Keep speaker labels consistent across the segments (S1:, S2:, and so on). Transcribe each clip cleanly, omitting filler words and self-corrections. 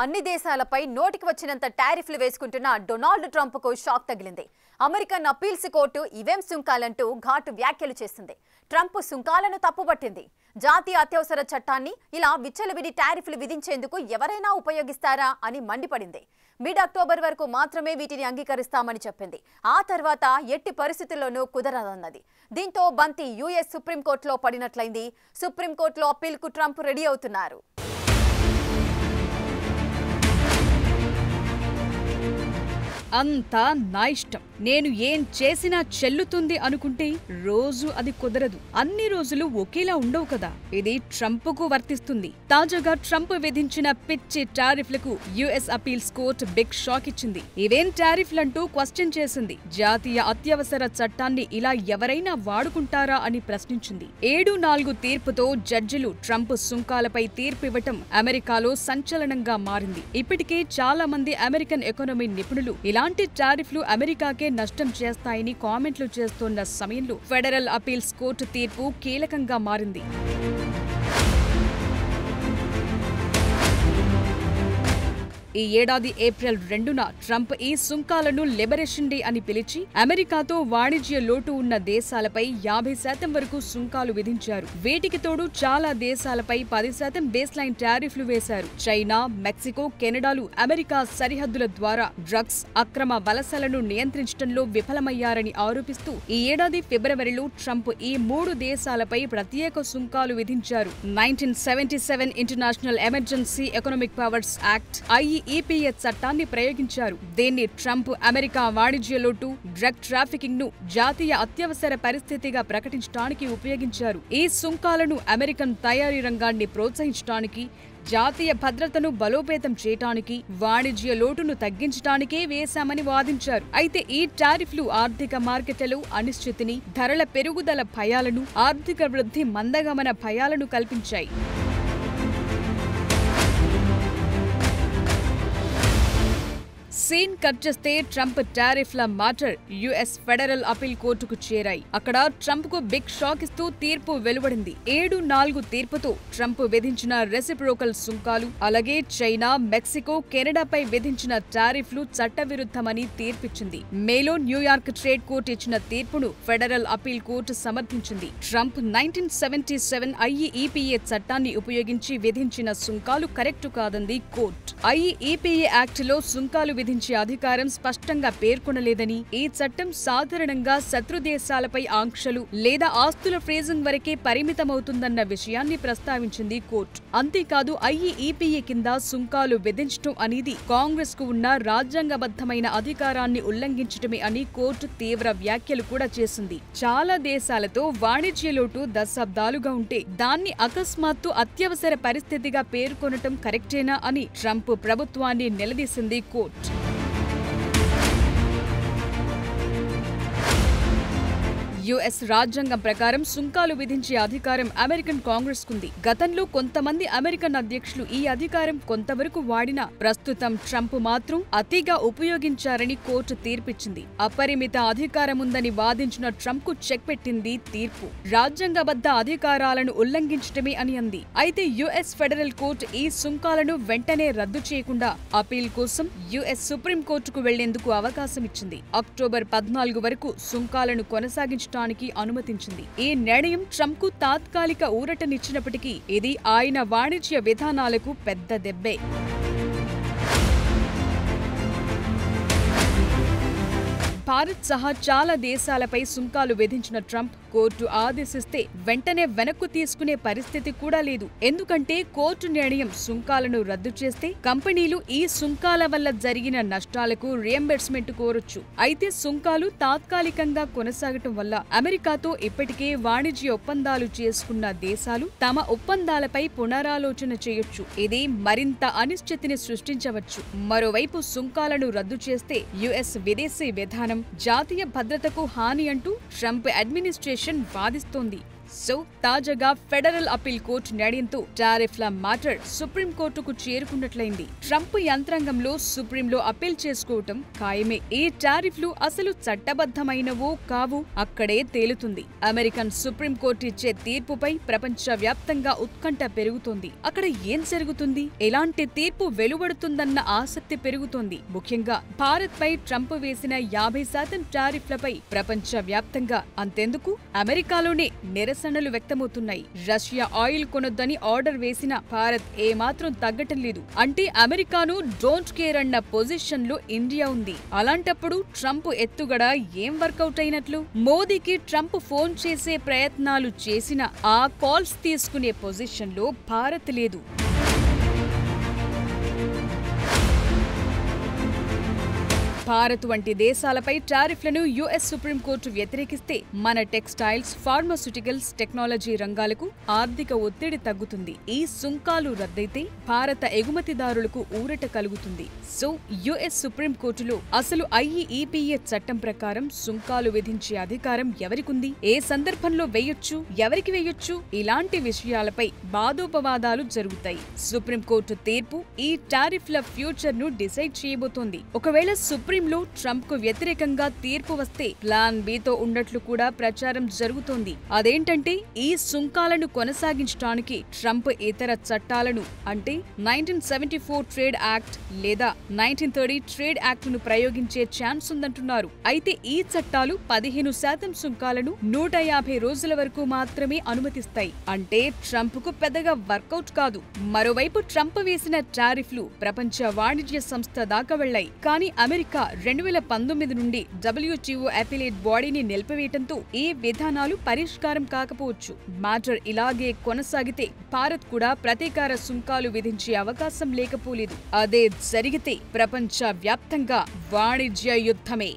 S1: అన్ని దేశాలపై నోటికి వచ్చినంత టారిఫ్లు వేసుకుంటున్న డొనాల్డ్ ట్రంప్కు షాక్ తగిలింది. అమెరికన్ అపీల్స్ కోర్టు ఇవేం సుంకాలంటూ ఘాటు వ్యాఖ్యలు చేసింది. ట్రంప్ సుంకాలను తప్పుపట్టింది. జాతీయ అత్యవసర చట్టాన్ని ఇలా విచ్చలవిడి టారిఫ్లు విధించేందుకు ఎవరైనా ఉపయోగిస్తారా అని మండిపడింది. మిడ్ అక్టోబర్ వరకు మాత్రమే వీటిని అంగీకరిస్తామని చెప్పింది. ఆ తర్వాత ఎట్టి పరిస్థితుల్లోనూ కుదరదన్నది. దీంతో బంతి యుఎస్ సుప్రీంకోర్టులో పడినట్లయింది. సుప్రీంకోర్టులో అప్పీల్కు ట్రంప్ రెడీ అవుతున్నారు.
S2: అంతా నా ఇష్టం, నేను ఏం చేసినా చెల్లుతుంది అనుకుంటే రోజు అది కుదరదు. అన్ని రోజులు ఒకేలా ఉండవు కదా. ఇది ట్రంప్కు వర్తిస్తుంది. తాజాగా ట్రంప్ విధించిన పిచ్చి టారిఫ్లకు US appeals court big shock ఇచ్చింది. ఇవేం టారిఫ్లంటూ క్వశ్చన్ చేసింది. జాతీయ అత్యవసర చట్టాన్ని ఇలా ఎవరైనా వాడుకుంటారా అని ప్రశ్నించింది. 7-4 తీర్పుతో జడ్జిలు ట్రంప్ సుంకాలపై తీర్పివ్వటం అమెరికాలో సంచలనంగా మారింది. ఇప్పటికే చాలా మంది అమెరికన్ ఎకానమీ నిపుణులు ఇలాంటి టారిఫ్లు అమెరికాకే నష్టం చేస్తాయని కామెంట్లు చేస్తున్న సమయంలో ఫెడరల్ అపీల్స్ కోర్టు తీర్పు కీలకంగా మారింది. ఈ ఏడాది ఏప్రిల్ 2న ట్రంప్ ఈ సుంకాలను లిబరేషన్ డే అని పిలిచి అమెరికాతో వాణిజ్య లోటు ఉన్న దేశాలపై 50% వరకు సుంకాలు విధించారు. వీటికి తోడు చాలా దేశాలపై 10% బేస్ లైన్ టారిఫ్లు వేశారు. చైనా, మెక్సికో, కెనడాలు అమెరికా సరిహద్దుల ద్వారా డ్రగ్స్ అక్రమ వలసలను నియంత్రించడంలో విఫలమయ్యారని ఆరోపిస్తూ ఈ ఏడాది ఫిబ్రవరిలో ట్రంప్ ఈ 3 దేశాలపై ప్రత్యేక సుంకాలు విధించారు. 1977 international emergency economic powers act IEEPA చట్టాన్ని ప్రయోగించారు. దీన్ని ట్రంప్ అమెరికా వాణిజ్య లోటు, డ్రగ్ ట్రాఫికింగ్ ను జాతీయ అత్యవసర పరిస్థితిగా ప్రకటించడానికి ఉపయోగించారు. ఈ సుంకాలను అమెరికన్ తయారీ రంగాన్ని ప్రోత్సహించడానికి, జాతీయ భద్రతను బలోపేతం చేయటానికి, వాణిజ్య లోటును తగ్గించడానికే వేశామని వాదించారు. అయితే ఈ టారిఫ్లు ఆర్థిక మార్కెట్లలో అనిశ్చితిని, ధరల పెరుగుదల భయాలను, ఆర్థిక వృద్ధి మందగమన భయాలను కల్పించాయి. సీన్ కట్ చేస్తే ట్రంప్ టారిఫ్ల మ్యాటర్ యుఎస్ ఫెడరల్ అపీల్ కోర్టుకు చేరాయి. అక్కడ ట్రంప్ కు బిగ్ షాక్ ఇస్తూ తీర్పు వెలువడింది. 7-4 తీర్పుతో ట్రంప్ విధించిన రెసిప్రోకల్ సుంకాలు, అలాగే చైనా, మెక్సికో, కెనడాపై విధించిన టారిఫ్లు చట్టవిరుద్ధమని తీర్పిచ్చింది. మేలో న్యూయార్క్ ట్రేడ్ కోర్టు ఇచ్చిన తీర్పును ఫెడరల్ అపీల్ కోర్టు సమర్థించింది. ట్రంప్ 1977 IEEPA చట్టాన్ని ఉపయోగించి విధించిన సుంకాలు కరెక్టు కాదంది కోర్టు. IEEPA యాక్ట్ లో సుంకాలు విధించే అధికారం స్పష్టంగా పేర్కొనలేదని, ఈ చట్టం సాధారణంగా శత్రు దేశాలపై ఆంక్షలు లేదా ఆస్తుల ఫ్రీజింగ్ వరకే పరిమితమవుతుందన్న విషయాన్ని ప్రస్తావించింది కోర్టు. అంతేకాదు IEEPA కింద సుంకాలు విధించడం అనేది కాంగ్రెస్ కు ఉన్న రాజ్యాంగబద్ధమైన అధికారాన్ని ఉల్లంఘించడమే అని కోర్టు తీవ్ర వ్యాఖ్యలు కూడా చేసింది. చాలా దేశాలతో వాణిజ్య లోటు దశాబ్దాలుగా ఉంటే దాన్ని అకస్మాత్తు అత్యవసర పరిస్థితిగా పేర్కొనటం కరెక్టేనా అని ట్రంప్ ప్రభుత్వాన్ని నిలదీసింది కోర్టు. యుఎస్ రాజ్యాంగం ప్రకారం సుంకాలు విధించే అధికారం అమెరికన్ కాంగ్రెస్ కుంది. గతంలో కొంతమంది అమెరికన్ అధ్యక్షులు ఈ అధికారం కొంతవరకు వాడినా ప్రస్తుతం ట్రంప్ మాత్రం అతిగా ఉపయోగించారని కోర్టు తీర్పిచ్చింది. అపరిమిత అధికారముందని వాదించిన ట్రంప్ కు చెక్ పెట్టింది తీర్పు. రాజ్యాంగబద్ధ అధికారాలను ఉల్లంఘించటమే అని అంది. అయితే యుఎస్ ఫెడరల్ కోర్టు ఈ సుంకాలను వెంటనే రద్దు చేయకుండా అపీల్ కోసం యుఎస్ సుప్రీంకోర్టుకు వెళ్లేందుకు అవకాశం ఇచ్చింది. అక్టోబర్ 14 వరకు సుంకాలను కొనసాగించడం అనుమతించింది. ఈ నిర్ణయం ట్రంప్ కు తాత్కాలిక ఊరటనిచ్చినప్పటికీ ఇది ఆయన వాణిజ్య విధానాలకు పెద్ద దెబ్బే. భారత్ సహా చాలా దేశాలపై సుంకాలు విధించిన ట్రంప్ కోర్టు ఆదేశిస్తే వెంటనే వెనక్కు తీసుకునే పరిస్థితి కూడా లేదు. ఎందుకంటే కోర్టు నిర్ణయం సుంకాలను రద్దు చేస్తే కంపెనీలు ఈ సుంకాల వల్ల జరిగిన నష్టాలకు రియంబర్స్మెంట్ కోరొచ్చు. అయితే సుంకాలు తాత్కాలికంగా కొనసాగటం వల్ల అమెరికాతో ఇప్పటికే వాణిజ్య ఒప్పందాలు చేసుకున్న దేశాలు తమ ఒప్పందాలపై పునరాలోచన చేయొచ్చు. ఇది మరింత అనిశ్చితిని సృష్టించవచ్చు. మరోవైపు సుంకాలను రద్దు చేస్తే యుఎస్ విదేశీ విధానం జాతీయ భద్రతకు హాని అంటూ ట్రంప్ అడ్మినిస్ట్రేషన్ వాదిస్తోంది. సో తాజాగా ఫెడరల్ అప్పీల్ కోర్టు న్యాయంతో టారిఫ్ల మ్యాటర్ సుప్రీంకోర్టుకు చేరుకున్నట్లయింది. ట్రంప్ యంత్రాంగంలో సుప్రీంలో అప్పీల్ చేసుకోవటం ఖాయమే. ఈ టారిఫ్లు అసలు చట్టబద్ధమైనవో కావు అక్కడే తేలుతుంది. అమెరికన్ సుప్రీంకోర్టు ఇచ్చే తీర్పుపై ప్రపంచ వ్యాప్తంగా ఉత్కంఠ పెరుగుతోంది. అక్కడ ఏం జరుగుతుంది, ఎలాంటి తీర్పు వెలువడుతుందన్న ఆసక్తి పెరుగుతోంది. ముఖ్యంగా భారత్ పై ట్రంప్ వేసిన 50% టారిఫ్లపై ప్రపంచ వ్యాప్తంగా అంతెందుకు అమెరికాలోనే నిరసనలు వ్యక్తమవుతున్నాయి. రష్యా ఆయిల్ కొనొద్దని ఆర్డర్ వేసిన భారత్ ఏమాత్రం తగ్గటం లేదు. అంటే అమెరికాను డోంట్ కేర్ అన్న పొజిషన్ లో ఇండియా ఉంది. అలాంటప్పుడు ట్రంప్ ఎత్తుగడ ఏం వర్కౌట్ అయినట్లు? మోదీకి ట్రంప్ ఫోన్ చేసే ప్రయత్నాలు చేసిన ఆ కాల్స్ తీసుకునే పొజిషన్ లో భారత్ లేదు. భారత్ వంటి దేశాలపై టారిఫ్లను యుఎస్ సుప్రీంకోర్టు వ్యతిరేకిస్తే మన టెక్స్టైల్స్, ఫార్మాస్యూటికల్స్, టెక్నాలజీ రంగాలకు ఆర్థిక ఒత్తిడి తగ్గుతుంది. ఈ సుంకాలు రద్దయితే భారత ఎగుమతిదారులకు ఊరట కలుగుతుంది. సో యుఎస్ సుప్రీంకోర్టులో అసలు ఐఈఈపీఏ చట్టం ప్రకారం సుంకాలు విధించే అధికారం ఎవరికుంది, ఏ సందర్భంలో వేయొచ్చు, ఎవరికి వేయొచ్చు, ఇలాంటి విషయాలపై వాదోపవాదాలు జరుగుతాయి. సుప్రీంకోర్టు తీర్పు ఈ టారిఫ్ల ఫ్యూచర్ ను డిసైడ్ చేయబోతోంది. ఒకవేళ సుప్రీంలో ట్రంప్ కు వ్యతిరేకంగా తీర్పు వస్తే ప్లాన్ బితో ఉన్నట్లు కూడా ప్రచారం జరుగుతోంది. అదేంటంటే ఈ సుంకాలను కొనసాగించడానికి ట్రంప్ ఇతర చట్టాలను అంటే 1974 ట్రేడ్ యాక్ట్ లేదా 1930 ట్రేడ్ యాక్ట్ ను ప్రయోగించే ఛాన్స్ ఉందంటున్నారు. అయితే ఈ చట్టాలు 15% సుంకాలను 150 రోజుల వరకు మాత్రమే అనుమతిస్తాయి. అంటే ట్రంప్ కు పెద్దగా వర్కౌట్ కాదు. మరోవైపు ట్రంప్ వేసిన టారిఫ్లు ప్రపంచ వాణిజ్య సంస్థ దాకా వెళ్లాయి. కానీ అమెరికా 2019 నుండి WTO అపిలేట్ బాడీని నిలిపివేయటంతో ఈ విధానాలు పరిష్కారం కాకపోవచ్చు. మ్యాటర్ ఇలాగే కొనసాగితే భారత్ కూడా ప్రతీకార సుంకాలు విధించే అవకాశం లేకపోలేదు. అదే జరిగితే ప్రపంచ వ్యాప్తంగా వాణిజ్య యుద్ధమే.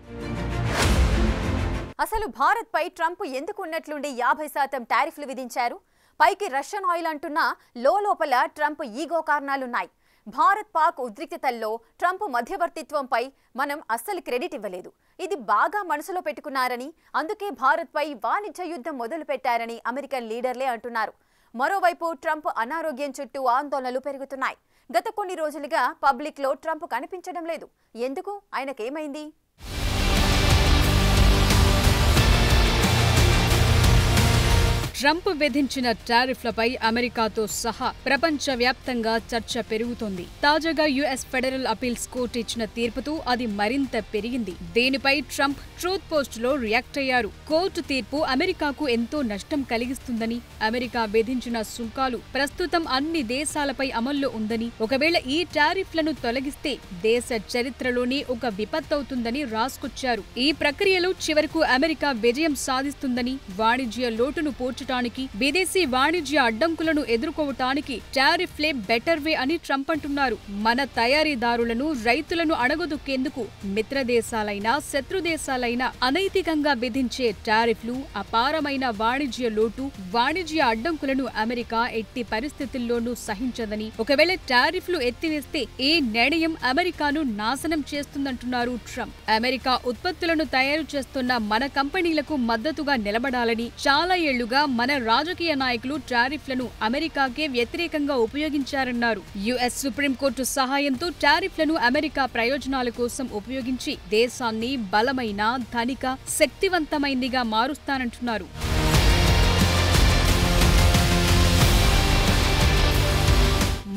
S1: అసలు భారత్ పై ట్రంప్ ఎందుకు ఉన్నట్లుండి 50% టారిఫ్లు విధించారు? పైకి రష్యన్ ఆయిల్ అంటున్నా లోపల ట్రంప్ ఈగో కారణాలున్నాయి. భారత్ పాక్ ఉద్రిక్తతల్లో ట్రంప్ మధ్యవర్తిత్వంపై మనం అస్సలు క్రెడిట్ ఇవ్వలేదు. ఇది బాగా మనసులో పెట్టుకున్నారని, అందుకే భారత్ పై వాణిజ్య యుద్ధం మొదలు పెట్టారని అమెరికన్ లీడర్లే అంటున్నారు. మరోవైపు ట్రంప్ అనారోగ్యం చుట్టూ ఆందోళనలు పెరుగుతున్నాయి. గత కొన్ని రోజులుగా పబ్లిక్ లో ట్రంప్ కనిపించడం లేదు. ఎందుకు? ఆయనకేమైంది?
S2: ట్రంప్ విధించిన టారిఫ్లపై అమెరికాతో సహా ప్రపంచవ్యాప్తంగా చర్చ పెరుగుతోంది. తాజాగా యుఎస్ ఫెడరల్ అపీల్స్ కోర్టు ఇచ్చిన తీర్పుతో అది మరింత పెరిగింది. దీనిపై ట్రంప్ ట్రూత్ పోస్ట్ లో రియాక్ట్ అయ్యారు. కోర్టు తీర్పు అమెరికాకు ఎంతో నష్టం కలిగిస్తుందని, అమెరికా విధించిన సుంకాలు ప్రస్తుతం అన్ని దేశాలపై అమల్లో ఉందని, ఒకవేళ ఈ టారిఫ్లను తొలగిస్తే దేశ చరిత్రలోనే ఒక విపత్తవుతుందని రాసుకొచ్చారు. ఈ ప్రక్రియలో చివరకు అమెరికా విజయం సాధిస్తుందని, వాణిజ్య లోటును పోర్చడానికి, విదేశీ వాణిజ్య అడ్డంకులను ఎదుర్కోవటానికి టారిఫ్లే బెటర్ వే అని ట్రంప్ అంటున్నారు. మన తయారీదారులను, రైతులను అణగదొక్కేందుకు మిత్రదేశాలైనా శత్రుదేశాలైనా అనైతికంగా విధించే టారిఫ్లు అపారమైన వాణిజ్య లోటు, వాణిజ్య అడ్డంకులను అమెరికా ఎట్టి పరిస్థితుల్లోనూ సహించదని, ఒకవేళ టారిఫ్లు ఎత్తివేస్తే ఈ నిర్ణయం అమెరికాను నాశనం చేస్తుందంటున్నారు ట్రంప్. అమెరికా ఉత్పత్తులను తయారు చేస్తున్న మన కంపెనీలకు మద్దతుగా నిలబడాలని చాలా ఏళ్లుగా మన రాజకీయ నాయకులు టారిఫ్లను అమెరికాకే వ్యతిరేకంగా ఉపయోగించారన్నారు. యుఎస్ సుప్రీంకోర్టు సహాయంతో టారిఫ్లను అమెరికా ప్రయోజనాల కోసం ఉపయోగించి దేశాన్ని బలమైన, ధనిక, శక్తివంతమైనదిగా మారుస్తానంటున్నారు.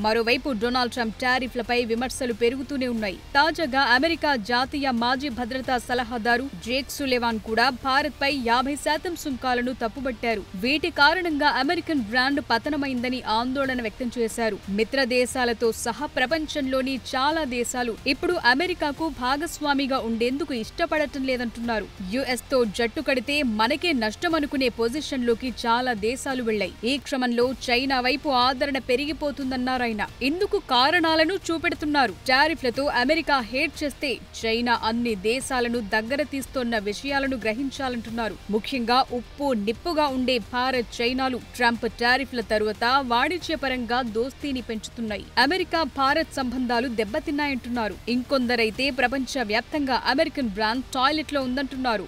S2: మరోవైపు డొనాల్డ్ ట్రంప్ టారిఫ్లపై విమర్శలు పెరుగుతూనే ఉన్నాయి. తాజాగా అమెరికా జాతీయ మాజీ భద్రతా సలహాదారు జేక్ సులివాన్ కూడా భారత్ పై 50% సుంకాలను తప్పుబట్టారు. వీటి కారణంగా అమెరికన్ బ్రాండ్ పతనమైందని ఆందోళన వ్యక్తం చేశారు. మిత్ర దేశాలతో సహా ప్రపంచంలోని చాలా దేశాలు ఇప్పుడు అమెరికాకు భాగస్వామిగా ఉండేందుకు ఇష్టపడటం లేదంటున్నారు. యుఎస్ తో జట్టు కడితే మనకే నష్టమనుకునే పొజిషన్ లోకి చాలా దేశాలు వెళ్లాయి. ఈ క్రమంలో చైనా వైపు ఆదరణ పెరిగిపోతుందన్నారు. ఇందుకు కారణాలను చూపెడుతున్నారు. టారిఫ్లతో అమెరికా హేట్ చేస్తే చైనా అన్ని దేశాలను దగ్గర తీస్తోన్న విషయాలను గ్రహించాలంటున్నారు. ముఖ్యంగా ఉప్పు నిప్పుగా ఉండే భారత్, చైనాలు ట్రంప్ టారిఫ్ల తరువాత వాణిజ్యపరంగా దోస్తీని పెంచుతున్నాయి. అమెరికా భారత్ సంబంధాలు దెబ్బతిన్నాయంటున్నారు. ఇంకొందరైతే ప్రపంచ వ్యాప్తంగా అమెరికన్ బ్రాండ్ టాయిలెట్ లో ఉందంటున్నారు.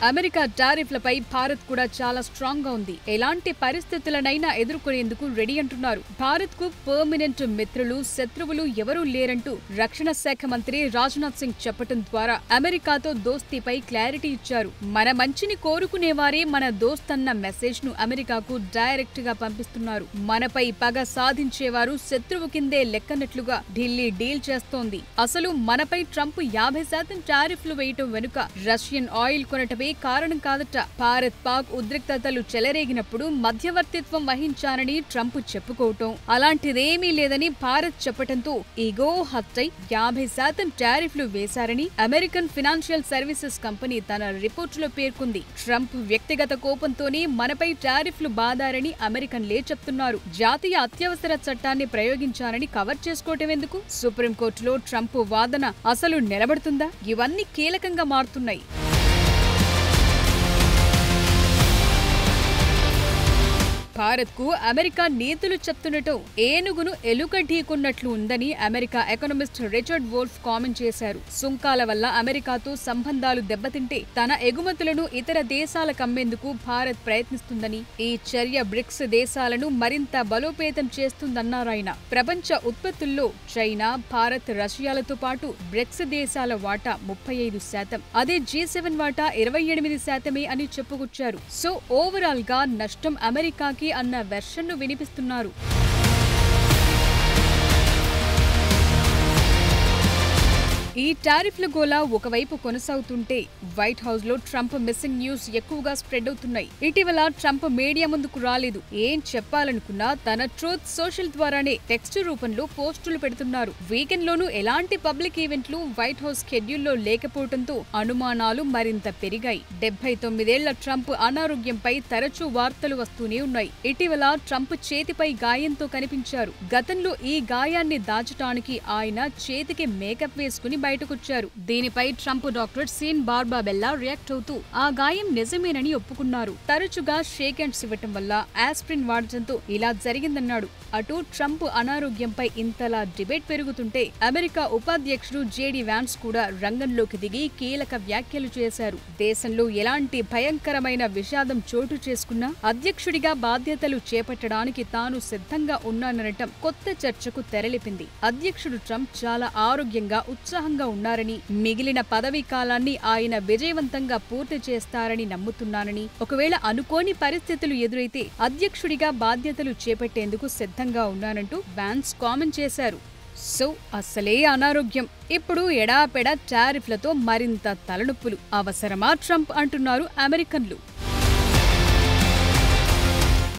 S2: అమెరికా టారిఫ్లపై భారత్ కూడా చాలా స్ట్రాంగ్ గా ఉంది. ఎలాంటి పరిస్థితులనైనా ఎదుర్కొనేందుకు రెడీ అంటున్నారు. భారత్ కు పర్మనెంట్ మిత్రులు, శత్రువులు ఎవరూ లేరంటూ రక్షణ శాఖ మంత్రి రాజ్నాథ్ సింగ్ చెప్పటం ద్వారా అమెరికాతో దోస్తీపై క్లారిటీ ఇచ్చారు. మన మంచిని కోరుకునేవారే మన దోస్తన్న మెసేజ్ ను అమెరికాకు డైరెక్ట్ గా పంపిస్తున్నారు. మనపై పగ సాధించేవారు శత్రువు కిందే లెక్కనట్లుగా ఢిల్లీ డీల్ చేస్తోంది. అసలు మనపై ట్రంప్ 50% టారిఫ్లు వేయటం వెనుక రష్యన్ ఆయిల్ కొనటమే కారణం కాదట. భారత్ పాక్ ఉద్రిక్తతలు చెలరేగినప్పుడు మధ్యవర్తిత్వం వహించానని ట్రంప్ చెప్పుకోవటం, అలాంటిదేమీ లేదని భారత్ చెప్పటంతో ఈగో హత్యై 50% టారిఫ్లు వేశారని అమెరికన్ ఫైనాన్షియల్ సర్వీసెస్ కంపెనీ తన రిపోర్టులో పేర్కొంది. ట్రంప్ వ్యక్తిగత కోపంతోనే మనపై టారిఫ్లు బాదారని అమెరికన్లే చెప్తున్నారు. జాతీయ అత్యవసర చట్టాన్ని ప్రయోగించారని కవర్ చేసుకోవటం ఎందుకు? సుప్రీంకోర్టులో ట్రంప్ వాదన అసలు నిలబడుతుందా? ఇవన్నీ కీలకంగా మారుతున్నాయి. భారత్ కు అమెరికా నీతులు చెప్తుండటం ఏనుగును ఎలుక ఢీకున్నట్లు ఉందని America economist Richard wolf comment చేశారు. సుంకాల వల్ల అమెరికాతో సంబంధాలు దెబ్బతింటే తన ఎగుమతులను ఇతర దేశాలకు అమ్మేందుకు భారత్ ప్రయత్నిస్తుందని, ఈ చర్య బ్రిక్స్ దేశాలను మరింత బలోపేతం చేస్తుందన్నారాయన. ప్రపంచ ఉత్పత్తుల్లో చైనా, భారత్, రష్యాలతో పాటు బ్రిక్స్ దేశాల వాటా 35%, అదే G7 వాటా 28% అని చెప్పుకొచ్చారు. సో ఓవరాల్ గా నష్టం అమెరికాకి అన్న వెర్షన్ను వినిపిస్తున్నారు. ఈ టారిఫ్ల గోల ఒకవైపు కొనసాగుతుంటే వైట్ హౌస్ లో ట్రంప్ మిస్సింగ్ న్యూస్ ఎక్కువగా స్ప్రెడ్ అవుతున్నాయి. ఇటీవల ట్రంప్ మీడియా ముందుకు రాలేదు. ఏం చెప్పాలనుకున్నా తన ట్రూత్ సోషల్ ద్వారానే టెక్స్ట్ రూపంలో పోస్టులు పెడుతున్నారు. వీకెండ్ లోనూ ఎలాంటి పబ్లిక్ ఈవెంట్లు వైట్ హౌస్ షెడ్యూల్లో లేకపోవడంతో అనుమానాలు మరింత పెరిగాయి. 79 ఏళ్ల ట్రంప్ అనారోగ్యంపై తరచూ వార్తలు వస్తూనే ఉన్నాయి. ఇటీవల ట్రంప్ చేతిపై గాయంతో కనిపించారు. గతంలో ఈ గాయాన్ని దాచటానికి ఆయన చేతికి మేకప్ వేసుకుని బయటకొచ్చారు. దీనిపై ట్రంప్ డాక్టర్ సీన్ బార్బాబెల్లా రియాక్ట్ అవుతూ ఆ గాయం నిజమేనని ఒప్పుకున్నారు. తరచుగా షేక్ హ్యాండ్స్ ఇవ్వటం వల్ల ఆస్ప్రిన్ వాడటంతో ఇలా జరిగిందన్నాడు. అటు ట్రంప్ అనారోగ్యంపై ఇంతలా డిబేట్ పెరుగుతుంటే అమెరికా ఉపాధ్యక్షుడు జేడీ వ్యాన్స్ కూడా రంగంలోకి దిగి కీలక వ్యాఖ్యలు చేశారు. దేశంలో ఎలాంటి భయంకరమైన విషాదం చోటు చేసుకున్నా అధ్యక్షుడిగా బాధ్యతలు చేపట్టడానికి తాను సిద్ధంగా ఉన్నాననటం కొత్త చర్చకు తెరలేపింది. అధ్యక్షుడు ట్రంప్ చాలా ఆరోగ్యంగా, ఉత్సాహంగా ఉన్నారని, మిగిలిన పదవీ కాలాన్ని ఆయన విజయవంతంగా పూర్తి చేస్తారని నమ్ముతున్నానని, ఒకవేళ అనుకోని పరిస్థితులు ఎదురైతే అధ్యక్షుడిగా బాధ్యతలు చేపట్టేందుకు సిద్ధంగా ఉన్నానంటూ వ్యాన్స్ కామెంట్ చేశారు. సో అసలే అనారోగ్యం, ఇప్పుడు ఎడాపెడా టారిఫ్లతో మరింత తలనొప్పులు అవసరమా ట్రంప్ అంటున్నారు అమెరికన్లు.